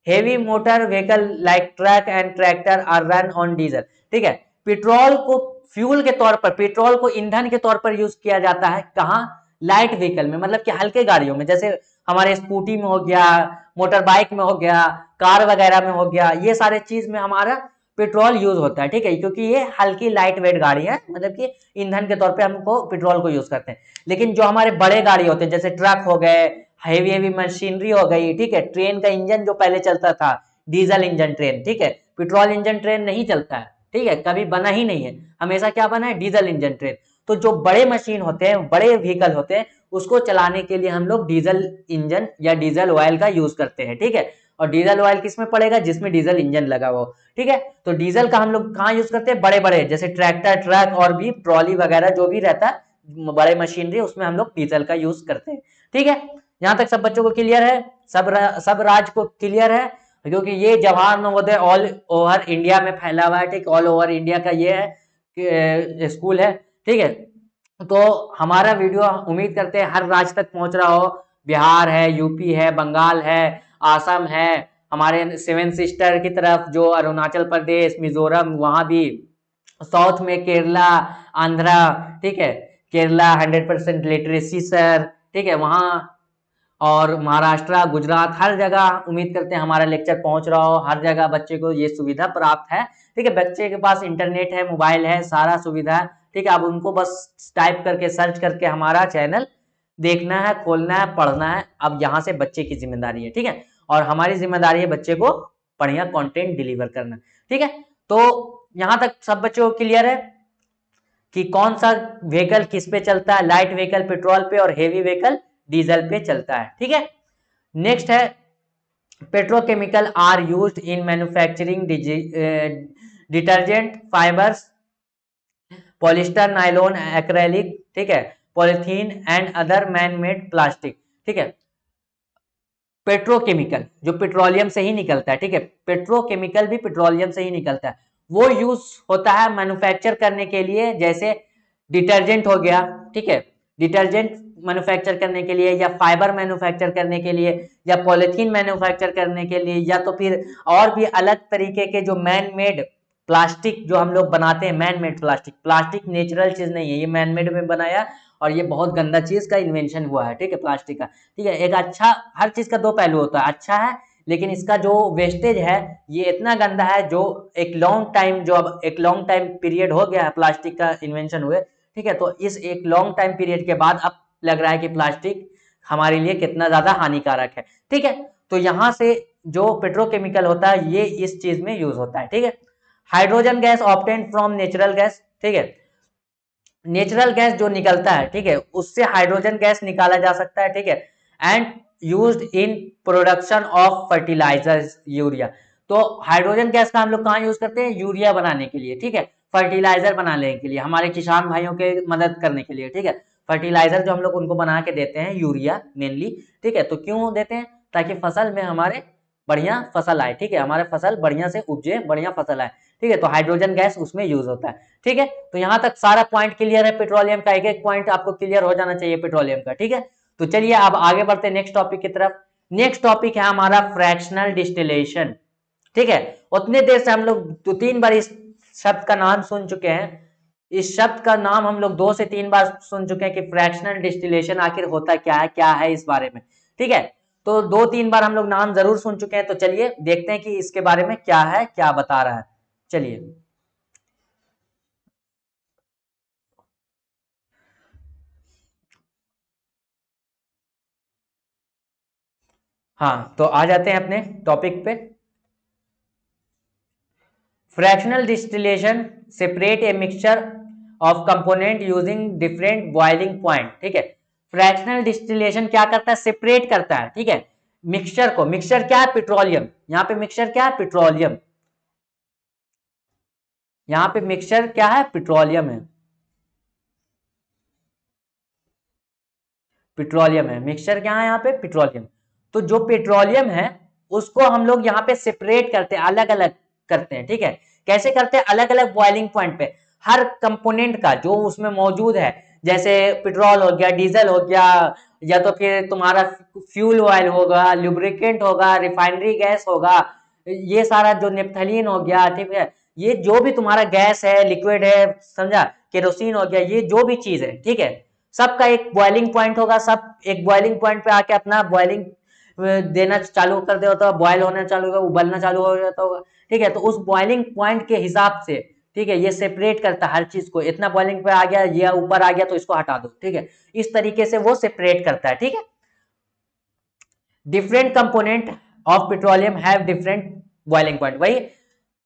Heavy motor vehicle like truck and tractor are run on diesel, ठीक है। पेट्रोल को फ्यूल के तौर पर, पेट्रोल को ईंधन के तौर पर यूज किया जाता है कहाँ, लाइट व्हीकल में, मतलब कि हल्के गाड़ियों में, जैसे हमारे स्कूटी में हो गया, मोटर बाइक में हो गया, कार वगैरह में हो गया, ये सारे चीज में हमारा पेट्रोल यूज होता है, ठीक है, क्योंकि ये हल्की लाइट वेट गाड़ी है, मतलब कि ईंधन के तौर पे हमको पेट्रोल को यूज करते हैं। लेकिन जो हमारे बड़े गाड़ी होते हैं, जैसे ट्रक हो गए, हेवी हेवी मशीनरी हो गई, ठीक है, ट्रेन का इंजन जो पहले चलता था, डीजल इंजन ट्रेन, ठीक है, पेट्रोल इंजन ट्रेन नहीं चलता है, ठीक है, कभी बना ही नहीं है, हमेशा क्या बना है, डीजल इंजन ट्रेन। तो जो बड़े मशीन होते हैं, बड़े व्हीकल होते हैं, उसको चलाने के लिए हम लोग डीजल इंजन या डीजल ऑयल का यूज करते हैं, ठीक है। और डीजल ऑयल किस में पड़ेगा, जिसमें डीजल इंजन लगा हो, ठीक है। तो डीजल का हम लोग कहाँ यूज करते हैं, बड़े बड़े, जैसे ट्रैक्टर, ट्रक और भी ट्रॉली वगैरह जो भी रहता है बड़े मशीनरी, उसमें हम लोग डीजल का यूज करते हैं, ठीक है। यहाँ तक सब बच्चों को क्लियर है, सब राज्य को क्लियर है, क्योंकि ये Jawahar Navodaya all over India में फैला हुआ है, ठीक, ऑल ओवर इंडिया का ये है स्कूल है, ठीक है। तो हमारा वीडियो उम्मीद करते हैं हर राज्य तक पहुंच रहा हो, बिहार है, यूपी है, बंगाल है, आसम है, हमारे सेवन सिस्टर की तरफ जो अरुणाचल प्रदेश, मिजोरम, वहां भी, साउथ में केरला, आंध्रा, ठीक है, केरला 100% लिटरेसी सर, ठीक है, वहां, और महाराष्ट्र, गुजरात, हर जगह उम्मीद करते हैं हमारा लेक्चर पहुंच रहा हो, हर जगह बच्चे को ये सुविधा प्राप्त है, ठीक है। बच्चे के पास इंटरनेट है, मोबाइल है, सारा सुविधा ठीक है, अब उनको बस टाइप करके सर्च करके हमारा चैनल देखना है, खोलना है, पढ़ना है। अब यहाँ से बच्चे की जिम्मेदारी है, ठीक है, और हमारी जिम्मेदारी है बच्चे को बढ़िया कंटेंट डिलीवर करना, ठीक है। तो यहाँ तक सब बच्चों को क्लियर है कि कौन सा व्हीकल किस पे चलता है, लाइट व्हीकल पेट्रोल पे और हेवी व्हीकल डीजल पे चलता है, ठीक है। नेक्स्ट है petrochemical are used in manufacturing detergent fibres, polyester, nylon, acrylic, ठीक है, polythene and other man made plastic, ठीक है। पेट्रोकेमिकल जो पेट्रोलियम से ही निकलता है, ठीक है, पेट्रोकेमिकल भी पेट्रोलियम से ही निकलता है, वो यूज होता है मैन्युफैक्चर करने के लिए, जैसे डिटर्जेंट हो गया, ठीक है, डिटर्जेंट मैन्युफैक्चर करने के लिए, या फाइबर मैन्युफैक्चर करने के लिए, या पॉलिथीन मैन्युफैक्चर करने के लिए, या तो फिर और भी अलग तरीके के जो मैन मेड प्लास्टिक जो हम लोग बनाते हैं, man made plastic, plastic natural चीज नहीं है, ये मैन मेड में बनाया और ये बहुत गंदा चीज का इन्वेंशन हुआ है, ठीक है, प्लास्टिक का, ठीक है। एक अच्छा, हर चीज का दो पहलू होता है, अच्छा है लेकिन इसका जो वेस्टेज है ये इतना गंदा है, जो एक लॉन्ग टाइम, जो अब एक लॉन्ग टाइम पीरियड हो गया है प्लास्टिक का इन्वेंशन हुए, ठीक है, तो इस एक लॉन्ग टाइम पीरियड के बाद अब लग रहा है कि प्लास्टिक हमारे लिए कितना ज्यादा हानिकारक है, ठीक है। तो यहाँ से जो पेट्रोकेमिकल होता है ये इस चीज में यूज होता है, ठीक है। Hydrogen gas obtain from natural gas, ठीक है, नेचुरल गैस जो निकलता है, ठीक है, उससे हाइड्रोजन गैस निकाला जा सकता है, ठीक है, and used in production of fertilisers, urea. तो हाइड्रोजन गैस का हम लोग कहाँ यूज करते हैं, यूरिया बनाने के लिए, ठीक है, फर्टिलाइजर बनाने के लिए, हमारे किसान भाइयों के मदद करने के लिए, ठीक है, फर्टिलाइजर जो हम लोग उनको बना के देते हैं, यूरिया मेनली, ठीक है। तो क्यों देते हैं, ताकि फसल में हमारे बढ़िया फसल आए, ठीक है, हमारे फसल बढ़िया से उपजे, बढ़िया फसल आए, ठीक है, तो हाइड्रोजन गैस उसमें यूज होता है, ठीक है। तो यहाँ तक सारा पॉइंट क्लियर है पेट्रोलियम का, एक एक पॉइंट आपको क्लियर हो जाना चाहिए पेट्रोलियम का, ठीक है। तो चलिए अब आगे बढ़ते हैं नेक्स्ट टॉपिक की तरफ। नेक्स्ट टॉपिक है हमारा फ्रैक्शनल डिस्टिलेशन, ठीक है। उतने देर से हम लोग 2-3 बार इस शब्द का नाम सुन चुके हैं, इस शब्द का नाम हम लोग 2 से 3 बार सुन चुके हैं कि फ्रैक्शनल डिस्टिलेशन आखिर होता क्या है इस बारे में, ठीक है। तो 2-3 बार हम लोग नाम जरूर सुन चुके हैं, तो चलिए देखते हैं कि इसके बारे में क्या है, क्या बता रहा है, चलिए। हाँ, तो आ जाते हैं अपने टॉपिक पे। Fractional distillation separate A mixture of component using different boiling point, ठीक है। फ्रैक्शनल डिस्टिलेशन क्या करता है, सेपरेट करता है, ठीक है, मिक्सचर को। मिक्सचर क्या है, पेट्रोलियम, यहाँ पे मिक्सचर क्या है, पेट्रोलियम, यहाँ पे मिक्सचर क्या है, पेट्रोलियम है, पेट्रोलियम है, मिक्सचर क्या है यहाँ पे, पेट्रोलियम। तो जो पेट्रोलियम है उसको हम लोग यहाँ पे सेपरेट करते हैं, अलग अलग करते हैं, ठीक है। कैसे करते हैं, अलग अलग बॉइलिंग पॉइंट पे हर कंपोनेंट का जो उसमें मौजूद है, जैसे पेट्रोल हो गया, डीजल हो गया, या तो फिर तुम्हारा फ्यूल ऑयल होगा, लुब्रिकेंट होगा, रिफाइनरी गैस होगा, ये सारा जो नेफ्थलीन हो गया, ठीक है, ये जो भी तुम्हारा गैस है, लिक्विड है, समझा, केरोसिन हो गया, ये जो भी चीज है, ठीक है, सबका एक बॉइलिंग पॉइंट होगा, सब एक बॉइलिंग पॉइंट पे आके अपना बॉइलिंग देना चालू कर देता होगा, बॉयल होना चालू होगा, उबलना चालू हो जाता होगा, ठीक है। तो उस बॉइलिंग पॉइंट के हिसाब से, ठीक है, ये सेपरेट करता है हर चीज को, इतना बॉइलिंग पे आ गया, ये ऊपर आ गया तो इसको हटा दो, ठीक है, इस तरीके से वो सेपरेट करता है, ठीक है। Different component of petroleum have different boiling point, वही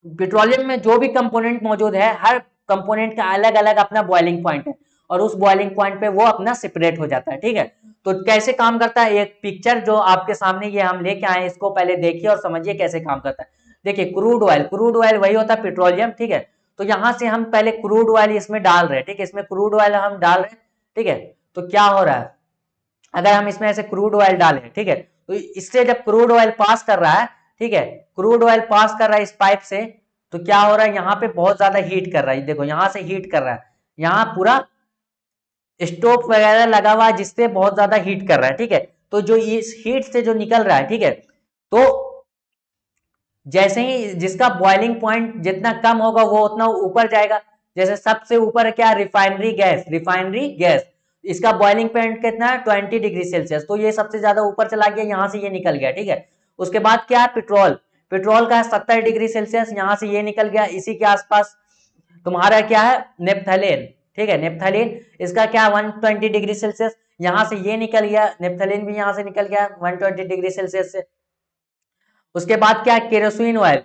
पेट्रोलियम में जो भी कंपोनेंट मौजूद है, हर कंपोनेंट का अलग अलग अपना बॉइलिंग पॉइंट है, और उस बॉइलिंग पॉइंट पे वो अपना सेपरेट हो जाता है, ठीक है। तो कैसे काम करता है, एक पिक्चर जो आपके सामने ये हम लेके आए, इसको पहले देखिए और समझिए कैसे काम करता है। देखिए, क्रूड ऑयल वही होता है पेट्रोलियम, ठीक है। तो यहाँ से हम पहले क्रूड ऑयल इसमें डाल रहे हैं, ठीक है, इसमें क्रूड ऑयल हम डाल रहे हैं, ठीक है। तो क्या हो रहा है, अगर हम इसमें ऐसे क्रूड ऑयल डालें, ठीक है, तो इससे जब क्रूड ऑयल पास कर रहा है, ठीक है, क्रूड ऑयल पास कर रहा है इस पाइप से, तो क्या हो रहा है, यहाँ पे बहुत ज्यादा हीट कर रहा है, देखो यहाँ से हीट कर रहा है, यहाँ पूरा स्टोव वगैरह लगा हुआ है जिससे बहुत ज्यादा हीट कर रहा है, ठीक है। तो जो इस हीट से जो निकल रहा है, ठीक है, तो जैसे ही जिसका बॉइलिंग पॉइंट जितना कम होगा वो उतना ऊपर जाएगा, जैसे सबसे ऊपर क्या, रिफाइनरी गैस, रिफाइनरी गैस, इसका बॉइलिंग पॉइंट कितना है, 20 डिग्री सेल्सियस, तो ये सबसे ज्यादा ऊपर चला गया, यहाँ से ये निकल गया, ठीक है। उसके बाद क्या है, पेट्रोल, पेट्रोल का है 70 डिग्री सेल्सियस, यहाँ से ये निकल गया, इसी के आसपास तुम्हारा क्या है, नेप्थलीन, ठीक है। नेप्थलीन इसका क्या 120 डिग्री सेल्सियस, यहां से ये निकल गया, नेप्थलीन भी यहां से निकल गया 120 डिग्री सेल्सियस से। उसके बाद क्या, केरोसिन ऑयल,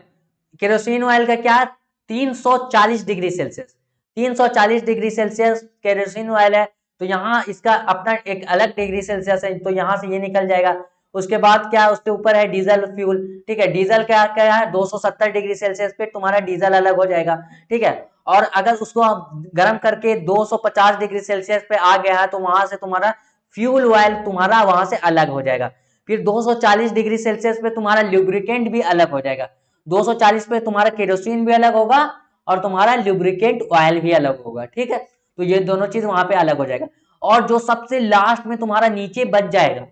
केरोसिन ऑयल का क्या 340 degree Celsius, 340 degree Celsius kerosene oil है, तो यहाँ इसका अपना एक अलग डिग्री सेल्सियस है, तो यहाँ से ये निकल जाएगा। उसके बाद क्या, उसके ऊपर है डीजल फ्यूल, ठीक है, डीजल क्या क्या है 270 डिग्री सेल्सियस पे तुम्हारा डीजल अलग हो जाएगा, ठीक है। और अगर उसको आप गर्म करके 250 डिग्री सेल्सियस पे आ गया है तो वहां से तुम्हारा फ्यूल ऑयल तुम्हारा वहां से अलग हो जाएगा। फिर 240 डिग्री सेल्सियस पे तुम्हारा लुब्रिकेंट भी अलग हो जाएगा, 240 पे तुम्हारा केरोसिन भी अलग होगा और तुम्हारा लुब्रिकेंट ऑयल भी अलग होगा, ठीक है। तो ये दोनों चीज वहां पे अलग हो जाएगा। और जो सबसे लास्ट में तुम्हारा नीचे बच जाएगा,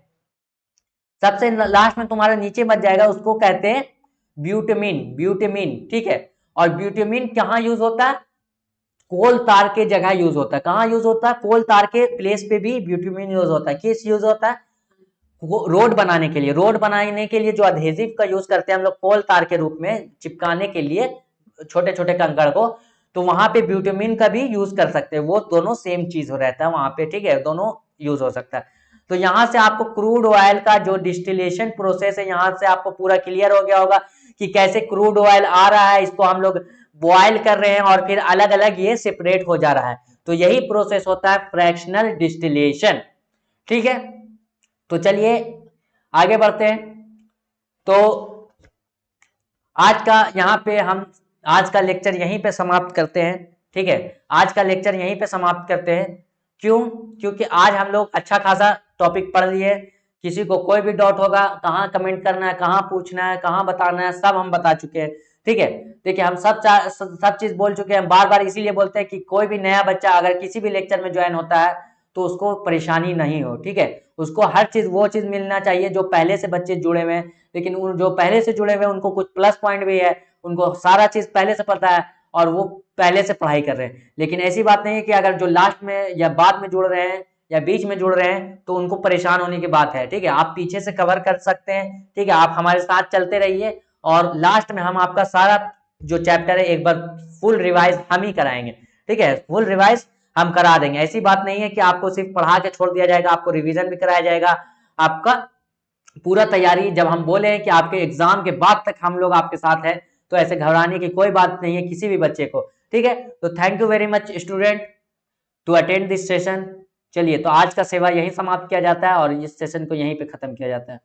सबसे लास्ट में तुम्हारा नीचे बच जाएगा, उसको कहते हैं ब्यूटामीन, ब्यूटामीन, ठीक है। और ब्यूटामीन कहाँ यूज होता है, कोल तार के जगह यूज होता है। कहाँ यूज होता है, कोल तार के प्लेस पे भी ब्यूटामीन यूज होता है। किस यूज होता है, रोड बनाने के लिए, रोड बनाने के लिए जो अधेसिव का यूज करते हैं हम लोग कोल तार के रूप में चिपकाने के लिए छोटे छोटे कंकड़ को, तो वहां पे ब्यूटामीन का भी यूज कर सकते हैं, वो दोनों सेम चीज हो रहता है वहां पे, ठीक है, दोनों यूज हो सकता है। तो यहाँ से आपको क्रूड ऑयल का जो डिस्टिलेशन प्रोसेस है यहाँ से आपको पूरा क्लियर हो गया होगा कि कैसे क्रूड ऑयल आ रहा है, इसको हम लोग बॉयल कर रहे हैं और फिर अलग अलग ये सेपरेट हो जा रहा है, तो यही प्रोसेस होता है फ्रैक्शनल डिस्टिलेशन, ठीक है। तो चलिए आगे बढ़ते हैं। तो आज का यहाँ पे हम आज का लेक्चर यहीं पे समाप्त करते हैं, ठीक है, आज का लेक्चर यहीं पे समाप्त करते हैं। क्यों, क्योंकि आज हम लोग अच्छा खासा टॉपिक पढ़ लिए। किसी को कोई भी डाउट होगा, कहाँ कमेंट करना है, कहाँ पूछना है, कहाँ बताना है, सब हम बता चुके हैं, ठीक है। देखिए हम सब चीज बोल चुके हैं, बार बार इसीलिए बोलते हैं कि कोई भी नया बच्चा अगर किसी भी लेक्चर में ज्वाइन होता है तो उसको परेशानी नहीं हो, ठीक है, उसको हर चीज वो चीज मिलना चाहिए जो पहले से बच्चे जुड़े हुए हैं, लेकिन उन जो पहले से जुड़े हुए हैं उनको कुछ प्लस पॉइंट भी है, उनको सारा चीज पहले से पता है और वो पहले से पढ़ाई कर रहे हैं। लेकिन ऐसी बात नहीं है कि अगर जो लास्ट में या बाद में जुड़ रहे हैं या बीच में जुड़ रहे हैं तो उनको परेशान होने की बात है, ठीक है, आप पीछे से कवर कर सकते हैं, ठीक है, आप हमारे साथ चलते रहिए और लास्ट में हम आपका सारा जो चैप्टर है एक बार फुल रिवाइज हम ही कराएंगे, ठीक है, फुल रिवाइज हम करा देंगे। ऐसी बात नहीं है कि आपको सिर्फ पढ़ा के छोड़ दिया जाएगा, आपको रिवीजन भी कराया जाएगा, आपका पूरा तैयारी, जब हम बोले हैं कि आपके एग्जाम के बाद तक हम लोग आपके साथ हैं, तो ऐसे घबराने की कोई बात नहीं है किसी भी बच्चे को, ठीक है। तो thank you very much student to attend this session. चलिए तो आज का सेवा यही समाप्त किया जाता है और इस सेशन को यहीं पे खत्म किया जाता है।